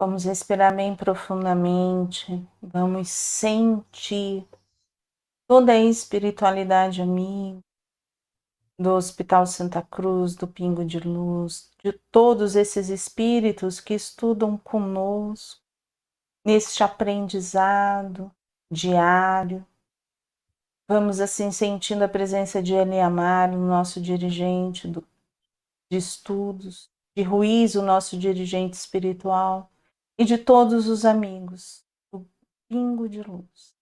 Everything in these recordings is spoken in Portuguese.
Vamos respirar bem profundamente. Vamos sentir toda a espiritualidade amiga do Hospital Santa Cruz, do Pingo de Luz, de todos esses espíritos que estudam conosco neste aprendizado diário. Vamos assim sentindo a presença de Eliamar, o nosso dirigente de estudos, de Ruiz, o nosso dirigente espiritual, e de todos os amigos do Pingo de Luz.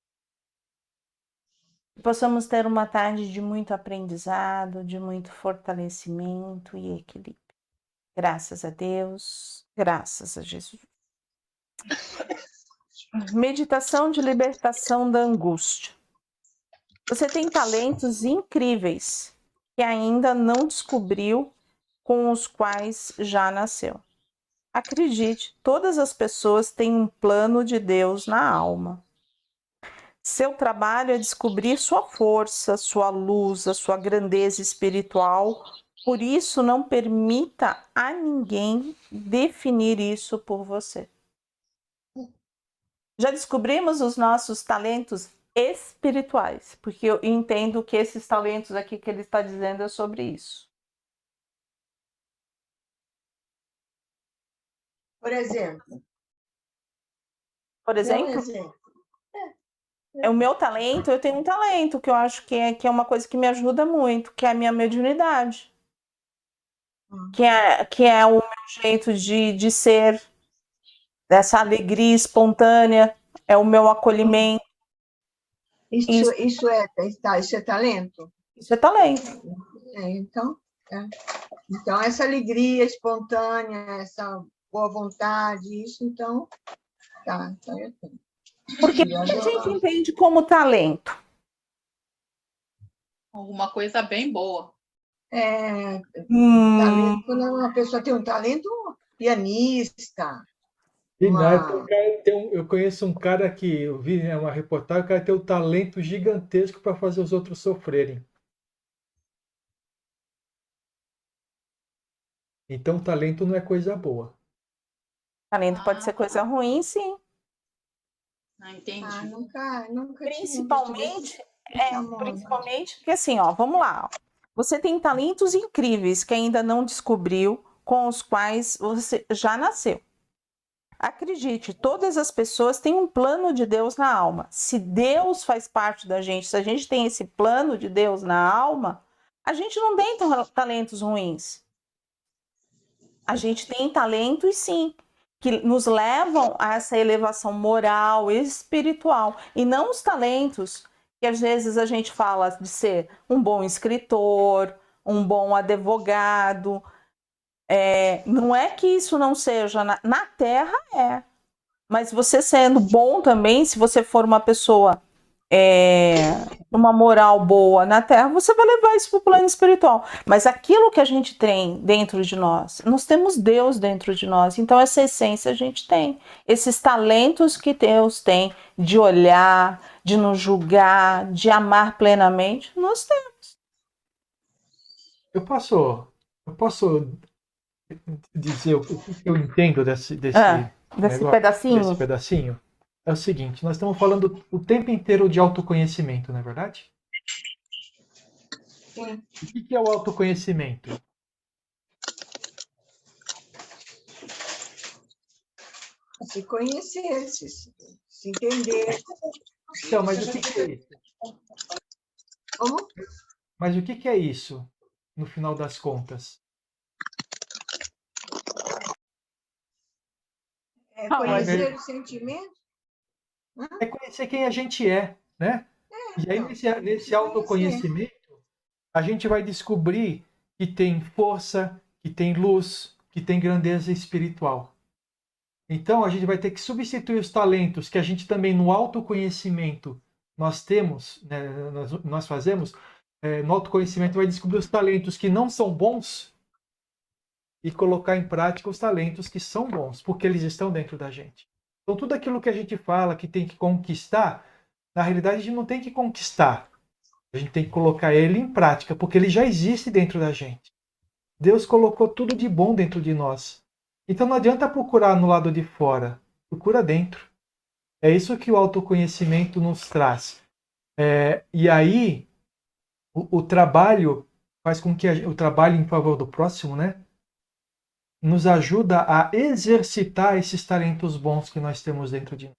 Que possamos ter uma tarde de muito aprendizado, de muito fortalecimento e equilíbrio. Graças a Deus, graças a Jesus. Meditação de libertação da angústia. Você tem talentos incríveis que ainda não descobriu, com os quais já nasceu. Acredite, todas as pessoas têm um plano de Deus na alma. Seu trabalho é descobrir sua força, sua luz, a sua grandeza espiritual. Por isso, não permita a ninguém definir isso por você. Já descobrimos os nossos talentos espirituais, porque eu entendo que esses talentos aqui que ele está dizendo é sobre isso. Por exemplo? Por exemplo, o meu talento, eu tenho um talento que eu acho que é uma coisa que me ajuda muito, que é a minha mediunidade. Que é o meu jeito de ser, dessa alegria espontânea, é o meu acolhimento. Isso é talento? Isso é talento. Então, essa alegria espontânea, essa boa vontade, isso então, então eu tenho. Porque o que a gente entende como talento? Alguma coisa bem boa. Talento, quando uma pessoa tem um talento, pianista. Eu conheço um cara que eu vi uma reportagem, o cara tem um talento gigantesco para fazer os outros sofrerem. Então, talento não é coisa boa. Talento pode ser coisa ruim, sim. Entendi. Nunca principalmente porque assim, ó, vamos lá. Você tem talentos incríveis que ainda não descobriu, com os quais você já nasceu. Acredite, todas as pessoas têm um plano de Deus na alma. Se Deus faz parte da gente, se a gente tem esse plano de Deus na alma, a gente não tem talentos ruins. A gente tem talentos, sim, que nos levam a essa elevação moral, espiritual, e não os talentos que às vezes a gente fala de ser um bom escritor, um bom advogado. Não é que isso não seja, na Terra é, mas você sendo bom também, se você for uma pessoa uma moral boa na Terra, você vai levar isso para o plano espiritual. Mas aquilo que a gente tem dentro de nós temos Deus dentro de nós. Então essa essência a gente tem. Esses talentos que Deus tem de olhar, de nos julgar, de amar plenamente, nós temos. Eu posso dizer o que eu entendo desse pedacinho? Desse pedacinho? É o seguinte, nós estamos falando o tempo inteiro de autoconhecimento, não é verdade? Sim. O que é o autoconhecimento? Se conhecer, se entender. Então, mas o que é isso? Como? Mas o que é isso, no final das contas? É conhecer o sentimento? É conhecer quem a gente é, né? E aí, nesse autoconhecimento, a gente vai descobrir que tem força, que tem luz, que tem grandeza espiritual. Então, a gente vai ter que substituir os talentos que a gente também, no autoconhecimento, nós temos, né, nós fazemos, no autoconhecimento vai descobrir os talentos que não são bons e colocar em prática os talentos que são bons, porque eles estão dentro da gente. Então, tudo aquilo que a gente fala que tem que conquistar, na realidade, a gente não tem que conquistar. A gente tem que colocar ele em prática, porque ele já existe dentro da gente. Deus colocou tudo de bom dentro de nós. Então não adianta procurar no lado de fora, procura dentro. É isso que o autoconhecimento nos traz. E aí, o trabalho faz com que o trabalho em favor do próximo, né, nos ajuda a exercitar esses talentos bons que nós temos dentro de nós.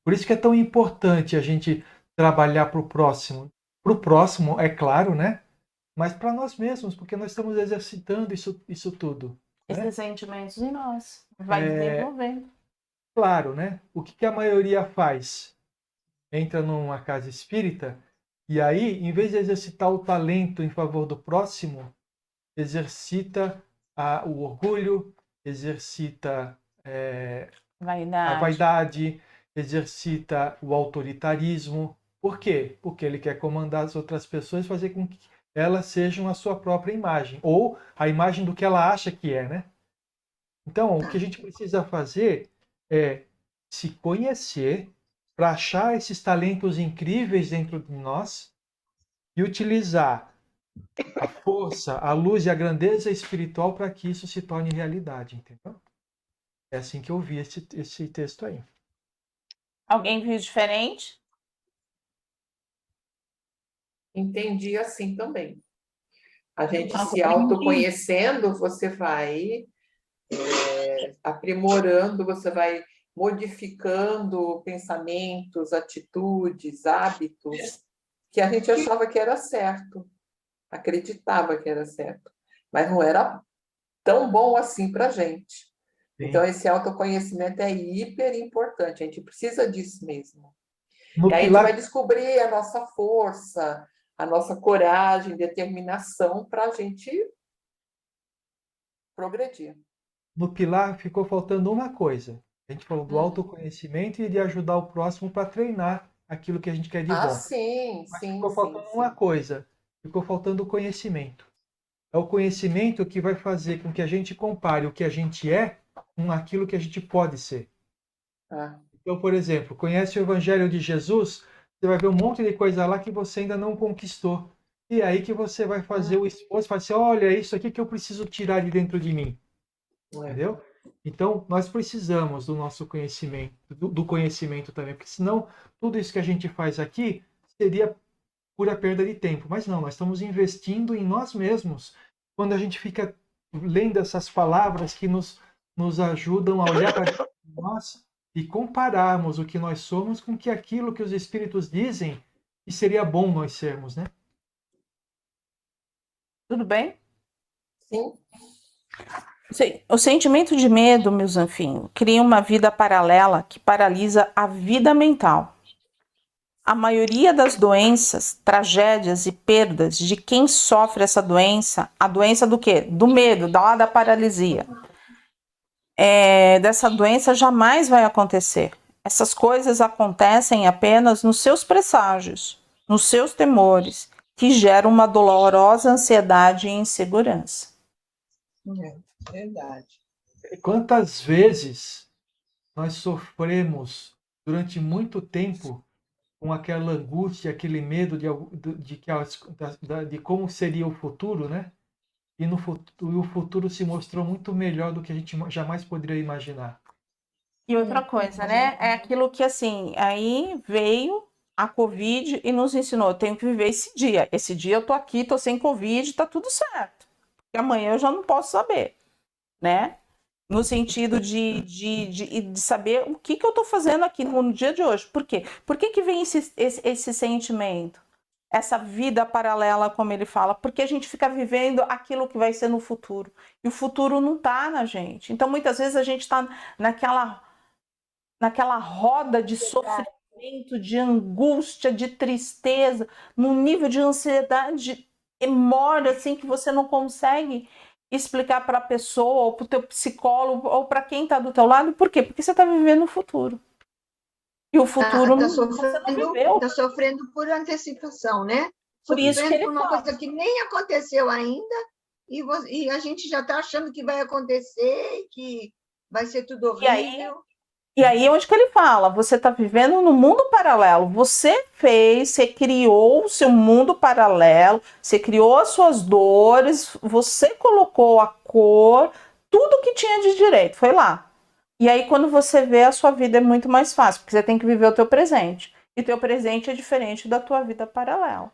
Por isso que é tão importante a gente trabalhar para o próximo. Para o próximo, é claro, né? Mas para nós mesmos, porque nós estamos exercitando isso tudo. Né? Esses sentimentos em nós. Vai desenvolvendo. Claro, né? O que a maioria faz? Entra numa casa espírita e aí, em vez de exercitar o talento em favor do próximo, exercita o orgulho, exercita a vaidade, exercita o autoritarismo. Por quê? Porque ele quer comandar as outras pessoas e fazer com que elas sejam a sua própria imagem, ou a imagem do que ela acha que é, né? Então, o que a gente precisa fazer é se conhecer para achar esses talentos incríveis dentro de nós e utilizar a força, a luz e a grandeza espiritual para que isso se torne realidade, entendeu? É assim que eu vi esse texto aí. Alguém viu diferente? Entendi assim também. A gente se autoconhecendo, você vai aprimorando, você vai modificando pensamentos, atitudes, hábitos que a gente achava que era certo, acreditava que era certo, mas não era tão bom assim para a gente. Sim. Então, esse autoconhecimento é hiper importante, a gente precisa disso mesmo. E aí a gente vai descobrir a nossa força, a nossa coragem, determinação para a gente progredir. No pilar ficou faltando uma coisa. A gente falou do autoconhecimento e de ajudar o próximo para treinar aquilo que a gente quer de bom. Sim, Mas sim, ficou faltando uma coisa. Ficou faltando o conhecimento. É o conhecimento que vai fazer com que a gente compare o que a gente é com aquilo que a gente pode ser. Então, por exemplo, conhece o Evangelho de Jesus, você vai ver um monte de coisa lá que você ainda não conquistou. E aí que você vai fazer o esforço, vai dizer, olha, é isso aqui que eu preciso tirar de dentro de mim. Entendeu? Então, nós precisamos do nosso conhecimento, do conhecimento também, porque senão tudo isso que a gente faz aqui seria pura perda de tempo. Mas não, nós estamos investindo em nós mesmos quando a gente fica lendo essas palavras que nos ajudam a olhar para dentro de nós e compararmos o que nós somos com aquilo que os Espíritos dizem que seria bom nós sermos, né? Tudo bem? Sim. O sentimento de medo, meu Zanfinho, cria uma vida paralela que paralisa a vida mental. A maioria das doenças, tragédias e perdas de quem sofre essa doença, a doença do quê? Do medo, da paralisia. Dessa doença jamais vai acontecer. Essas coisas acontecem apenas nos seus presságios, nos seus temores, que geram uma dolorosa ansiedade e insegurança. Verdade. Quantas vezes nós sofremos durante muito tempo com aquela angústia, aquele medo de como seria o futuro, né? E o futuro se mostrou muito melhor do que a gente jamais poderia imaginar. E outra coisa, né? É aquilo que, assim, aí veio a Covid e nos ensinou, eu tenho que viver esse dia. Esse dia eu tô aqui, tô sem Covid, tá tudo certo. Porque amanhã eu já não posso saber, né? No sentido de saber o que eu estou fazendo aqui no dia de hoje. Por quê? Por que vem esse sentimento? Essa vida paralela, como ele fala? Porque a gente fica vivendo aquilo que vai ser no futuro. E o futuro não está na gente. Então, muitas vezes, a gente está naquela roda de sofrimento, de angústia, de tristeza, num nível de ansiedade enorme, assim, que você não consegue explicar para a pessoa, ou para o teu psicólogo, ou para quem está do teu lado. Por quê? Porque você está vivendo o futuro. E o futuro você não viveu. Está sofrendo por antecipação, né? Por isso que ele uma coisa que nem aconteceu ainda, e a gente já está achando que vai acontecer, que vai ser tudo horrível. E aí, onde que ele fala? Você está vivendo no mundo paralelo. Você criou o seu mundo paralelo, você criou as suas dores, você colocou a cor, tudo que tinha de direito, foi lá. E aí, quando você vê, a sua vida é muito mais fácil, porque você tem que viver o teu presente. E teu presente é diferente da tua vida paralela.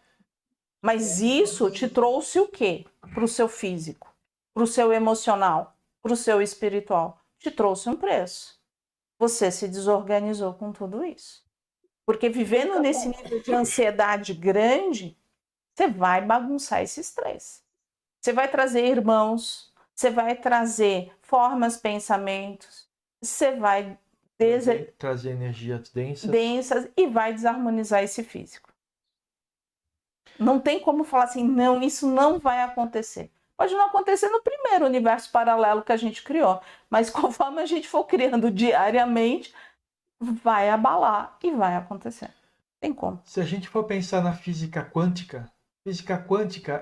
Mas isso te trouxe o quê? Para o seu físico, para o seu emocional, para o seu espiritual. Te trouxe um preço. Você se desorganizou com tudo isso. Porque vivendo nesse nível de ansiedade grande, você vai bagunçar esse estresse. Você vai trazer irmãos, você vai trazer formas, pensamentos, você vai trazer energias densas e vai desarmonizar esse físico. Não tem como falar assim, não, isso não vai acontecer. Pode não acontecer no primeiro universo paralelo que a gente criou, mas conforme a gente for criando diariamente, vai abalar e vai acontecer. Tem como. Se a gente for pensar na física quântica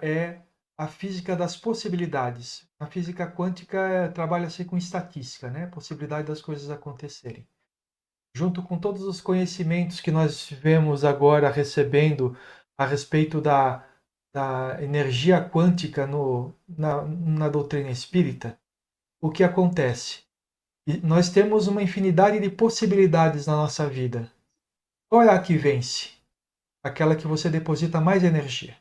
é a física das possibilidades. A física quântica trabalha-se com estatística, né? Possibilidade das coisas acontecerem. Junto com todos os conhecimentos que nós vemos agora recebendo a respeito da energia quântica na doutrina espírita, o que acontece? Nós temos uma infinidade de possibilidades na nossa vida. Qual é a que vence? Aquela que você deposita mais energia.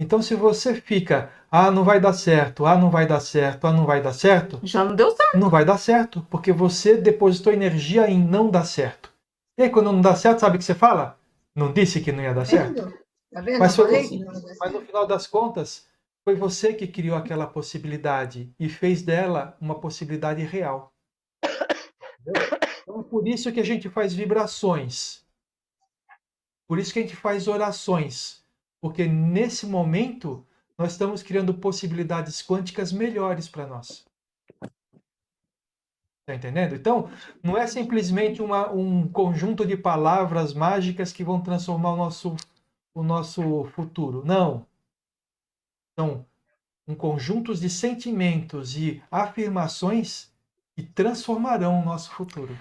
Então, se você fica, não vai dar certo, não vai dar certo, não vai dar certo, já não deu certo. Não vai dar certo, porque você depositou energia em não dar certo. E aí, quando não dá certo, sabe o que você fala? Não disse que não ia dar certo? Tá vendo? Mas, Mas no final das contas, foi você que criou aquela possibilidade e fez dela uma possibilidade real. Entendeu? Então, por isso que a gente faz vibrações. Por isso que a gente faz orações. Porque nesse momento, nós estamos criando possibilidades quânticas melhores para nós. Tá entendendo? Então, não é simplesmente um conjunto de palavras mágicas que vão transformar o nosso futuro. Não. São um conjunto de sentimentos e afirmações que transformarão o nosso futuro.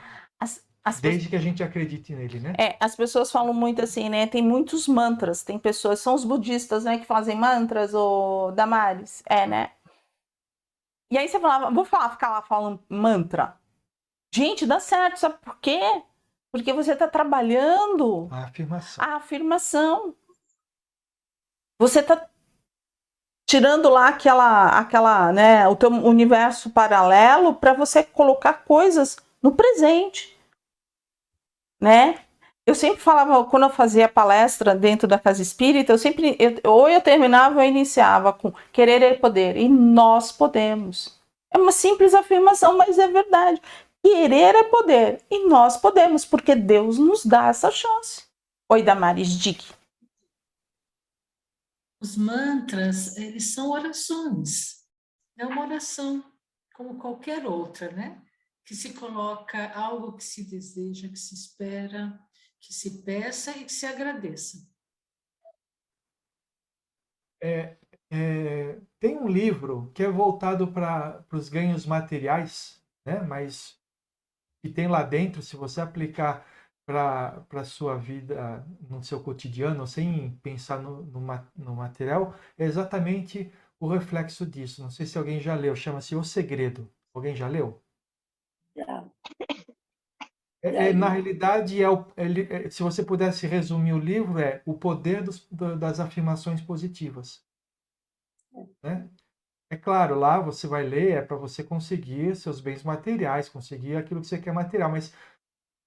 Desde que a gente acredite nele, né? As pessoas falam muito assim, né? Tem muitos mantras. Tem pessoas, são os budistas, né, que fazem mantras, ou Damares, né? E aí você falava, ficar lá falando mantra. Gente, dá certo, sabe por quê? Porque você está trabalhando a afirmação. Você está tirando lá aquela, né, o teu universo paralelo para você colocar coisas no presente, né? Eu sempre falava, quando eu fazia palestra dentro da Casa Espírita, eu terminava ou eu iniciava com querer é poder, e nós podemos. É uma simples afirmação, mas é verdade. Querer é poder, e nós podemos, porque Deus nos dá essa chance. Oi, Damares, diga. Os mantras, eles são orações. É uma oração, como qualquer outra, né? Que se coloca algo que se deseja, que se espera, que se peça e que se agradeça. Tem um livro que é voltado para os ganhos materiais, né? Mas que tem lá dentro, se você aplicar para a sua vida, no seu cotidiano, sem pensar no material, é exatamente o reflexo disso. Não sei se alguém já leu, chama-se O Segredo. Alguém já leu? Na realidade, se você pudesse resumir o livro, é o poder das afirmações positivas. Né? É claro, lá você vai ler, para você conseguir seus bens materiais, conseguir aquilo que você quer material, mas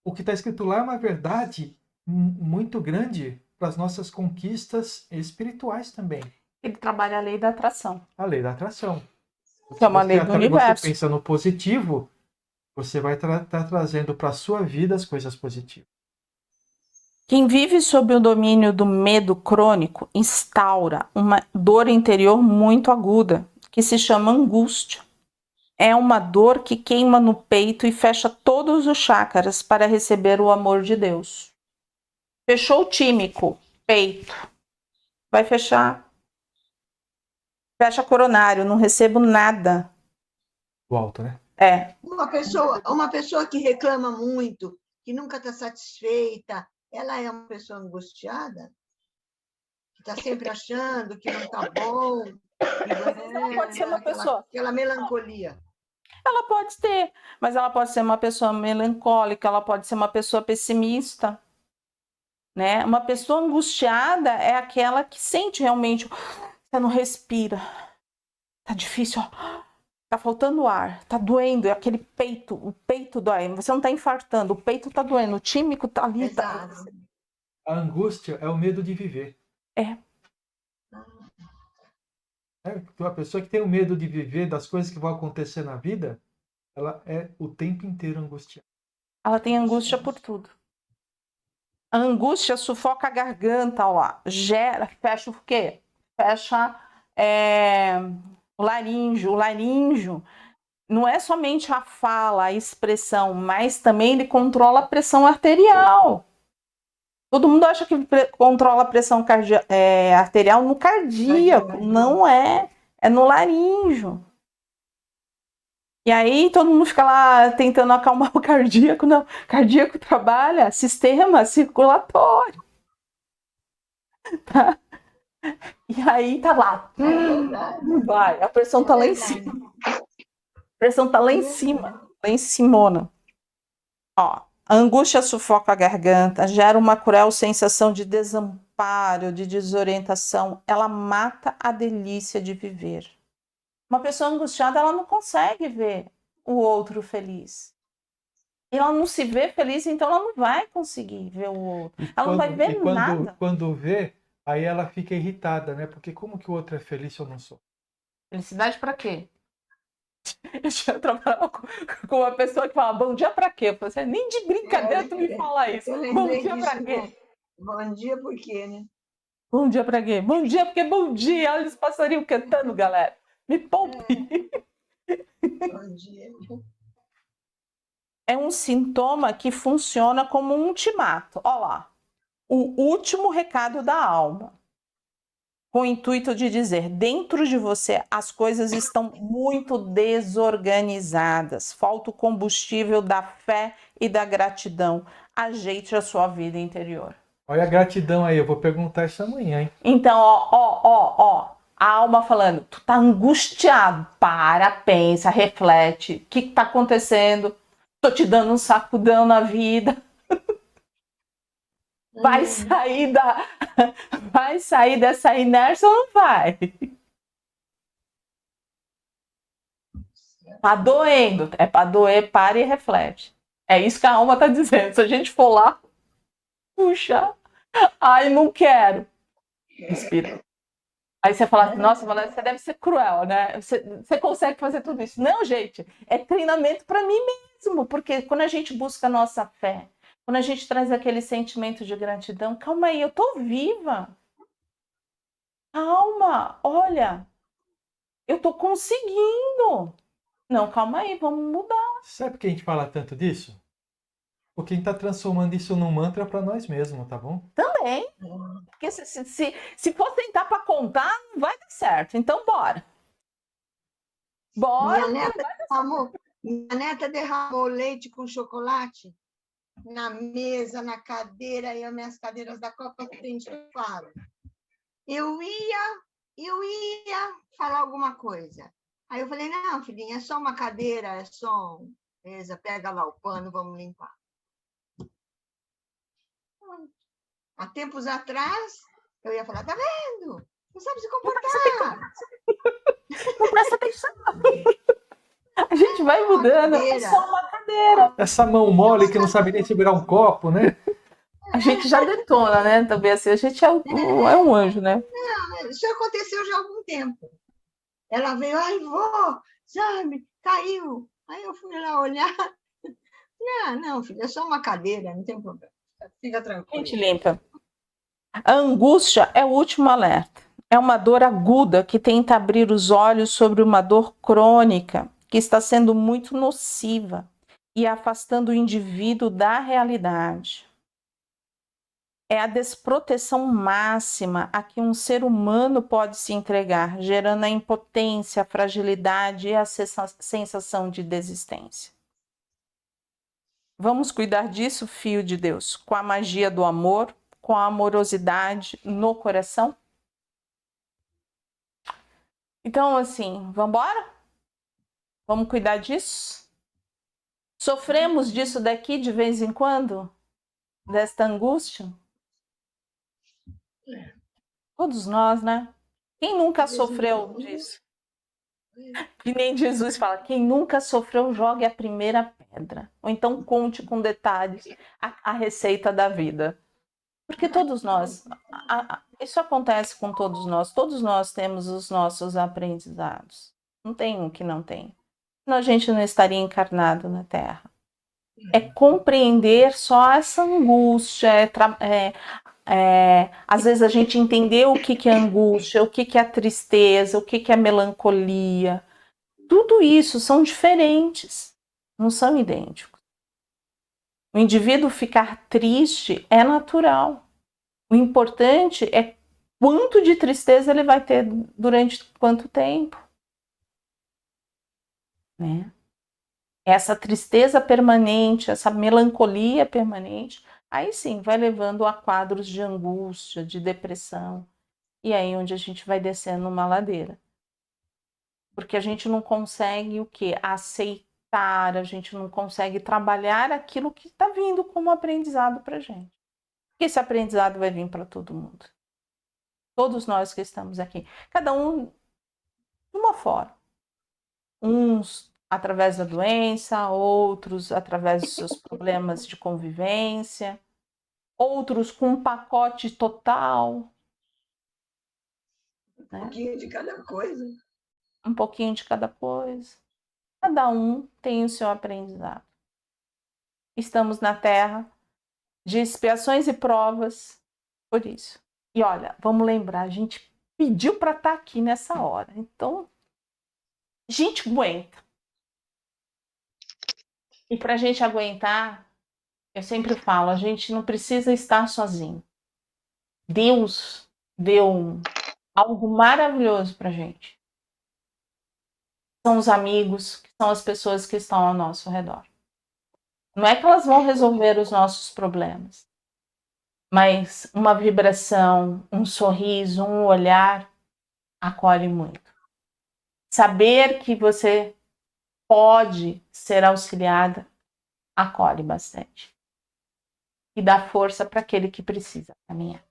o que está escrito lá é uma verdade muito grande para as nossas conquistas espirituais também. Ele trabalha a lei da atração. A lei da atração. Que é uma lei do universo. Você pensa no positivo, você vai estar trazendo para a sua vida as coisas positivas. Quem vive sob o domínio do medo crônico instaura uma dor interior muito aguda, que se chama angústia. É uma dor que queima no peito e fecha todos os chakras para receber o amor de Deus. Fechou o tímico, peito. Vai fechar. Fecha coronário, não recebo nada. O alto, né? Uma pessoa que reclama muito, que nunca está satisfeita, ela é uma pessoa angustiada? Que está sempre achando que não está bom? Pode ser uma pessoa. Aquela melancolia. Ela pode ter, mas ela pode ser uma pessoa melancólica, ela pode ser uma pessoa pessimista, né? Uma pessoa angustiada é aquela que sente realmente, você não respira, tá difícil, ó. Tá faltando ar, tá doendo, é aquele peito, o peito dói. Você não tá infartando, o peito tá doendo, o tímico tá ali. Exato. A angústia é o medo de viver. É. A pessoa que tem o medo de viver, das coisas que vão acontecer na vida, ela é o tempo inteiro angustiada. Ela tem angústia por tudo. A angústia sufoca a garganta, ó. Gera, fecha o quê? Fecha o laríngeo. O laríngeo não é somente a fala, a expressão, mas também ele controla a pressão arterial. Todo mundo acha que controla a pressão arterial no cardíaco. Não é. É no laríngeo. E aí todo mundo fica lá tentando acalmar o cardíaco. Não, o cardíaco trabalha sistema circulatório. Tá? E aí tá lá. Vai, a pressão tá lá em cima. A pressão tá lá em cima. Lá em cima. Ó, a angústia sufoca a garganta, gera uma cruel sensação de desamparo, de desorientação. Ela mata a delícia de viver. Uma pessoa angustiada, ela não consegue ver o outro feliz. E ela não se vê feliz, então ela não vai conseguir ver o outro. Ela não vai ver nada. Quando vê, aí ela fica irritada, né? Porque como que o outro é feliz se eu não sou? Felicidade pra quê? Eu já trabalhava com uma pessoa que fala, bom dia pra quê? Eu falei, nem de brincadeira tu me fala isso. Bom dia pra quê? Bom dia por quê, né? Bom dia pra quê? Bom dia porque bom dia. Olha os passarinhos cantando, galera. Me poupe. Bom dia. É um sintoma que funciona como um ultimato. Olha lá. O último recado da alma. Com o intuito de dizer, dentro de você as coisas estão muito desorganizadas. Falta o combustível da fé e da gratidão. Ajeite a sua vida interior. Olha a gratidão aí, eu vou perguntar isso amanhã, hein? Então, ó. A alma falando, tu tá angustiado. Para, pensa, reflete. O que tá acontecendo? Tô te dando um sacudão na vida. Vai sair dessa inércia ou não vai? Tá doendo. É pra doer, para e reflete. É isso que a alma tá dizendo. Se a gente for lá, puxa, ai, não quero. Respira. Aí você fala assim, nossa, Valéria, você deve ser cruel, né? Você consegue fazer tudo isso. Não, gente, é treinamento para mim mesmo. Porque quando a gente busca a nossa fé, quando a gente traz aquele sentimento de gratidão, calma aí, eu tô viva. Calma, olha, eu tô conseguindo. Não, calma aí, vamos mudar. Sabe por que a gente fala tanto disso? Porque a gente está transformando isso num mantra para nós mesmos, tá bom? Também. Porque se for tentar para contar, não vai dar certo. Então, bora. Bora. Minha neta derramou leite com chocolate na mesa, na cadeira, e as minhas cadeiras da Copa frente falo. Eu ia falar alguma coisa. Aí eu falei, não, filhinha, é só uma cadeira, é só um... Beleza, pega lá o pano, vamos limpar. Há tempos atrás, eu ia falar, tá vendo? Não sabe se comportar. Não presta atenção. A gente vai mudando, é só uma cadeira. Essa mão mole que não sabe nem segurar um copo, né? A gente já detona, né? Também assim, a gente é um anjo, né? Não, isso aconteceu já há algum tempo. Ela veio, ai, vó, sabe, caiu. Aí eu fui lá olhar. Não, filha, é só uma cadeira, não tem problema. Fica tranquilo. Gente limpa. A angústia é o último alerta. É uma dor aguda que tenta abrir os olhos sobre uma dor crônica que está sendo muito nociva e afastando o indivíduo da realidade. É a desproteção máxima a que um ser humano pode se entregar, gerando a impotência, a fragilidade e a sensação de desistência. Vamos cuidar disso, filho de Deus, com a magia do amor, com a amorosidade no coração? Então, assim, vamos embora? Vamos cuidar disso? Sofremos disso daqui de vez em quando? Desta angústia? Todos nós, né? Quem nunca sofreu disso? Que nem Jesus fala, quem nunca sofreu, jogue a primeira pedra. Ou então conte com detalhes a receita da vida. Porque todos nós, isso acontece com todos nós temos os nossos aprendizados. Não tem um que não tem. Senão a gente não estaria encarnado na Terra. É compreender só essa angústia, às vezes a gente entender o que é angústia, o que é a tristeza, o que é a melancolia. Tudo isso são diferentes, não são idênticos. O indivíduo ficar triste é natural. O importante é quanto de tristeza ele vai ter durante quanto tempo. Né? Essa tristeza permanente, essa melancolia permanente, aí sim vai levando a quadros de angústia, de depressão. E aí onde a gente vai descendo uma ladeira. Porque a gente não consegue o quê? Aceitar, a gente não consegue trabalhar aquilo que está vindo como aprendizado para a gente. Porque esse aprendizado vai vir para todo mundo. Todos nós que estamos aqui. Cada um de uma forma. Uns através da doença, outros através dos seus problemas de convivência, outros com um pacote total. Um pouquinho de cada coisa. Um pouquinho de cada coisa. Cada um tem o seu aprendizado. Estamos na Terra de expiações e provas por isso. E olha, vamos lembrar, a gente pediu para estar aqui nessa hora. Então, a gente aguenta. E para a gente aguentar, eu sempre falo, a gente não precisa estar sozinho. Deus deu algo maravilhoso para a gente. São os amigos, que são as pessoas que estão ao nosso redor. Não é que elas vão resolver os nossos problemas, mas uma vibração, um sorriso, um olhar acolhe muito. Saber que você pode ser auxiliada acolhe bastante. E dá força para aquele que precisa caminhar.